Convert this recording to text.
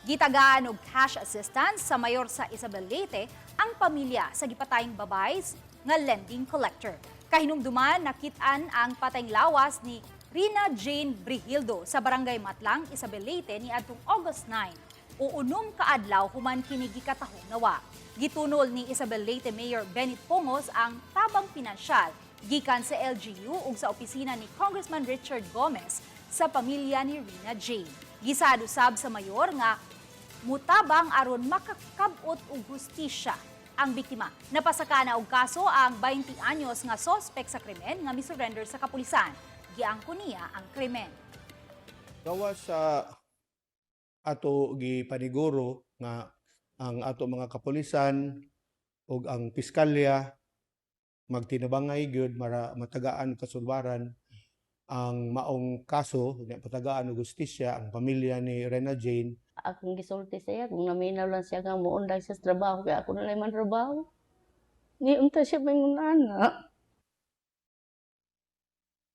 Gitagaan og cash assistance sa mayor sa Isabel Leyte ang pamilya sa gipatayng babays nga lending collector. Kahinumduman nakit-an ang patayng lawas ni Rina Jane Brihildo sa Barangay Matlang, Isabel Leyte ni adtong August 9 o unom ka adlaw human kini gikatahong nawa. Gitunol ni Isabel Leyte Mayor Benit Pongos ang tabang pinansyal gikan sa LGU ug sa opisina ni Congressman Richard Gomez sa pamilya ni Rina Jane. Gisado sab sa mayor nga mutabang aron makakabot og hustisya ang biktima. Napasakana og kaso ang 20 anyos nga sospek sa krimen nga misurrender sa kapulisan. Giangko niya ang krimen. Gawa sa ato gipaniguro nga ang ato mga kapulisan ug ang piskalya magtinabangay gyud para matagaan kasulbaran ang maong kaso nga patagaan og hustisya ang pamilya ni Rina Jane. Akong gisulti siya kung naminaw lang siya nga muundag sa trabaho kaya ako na man trabaho. Ni unta siya may ana.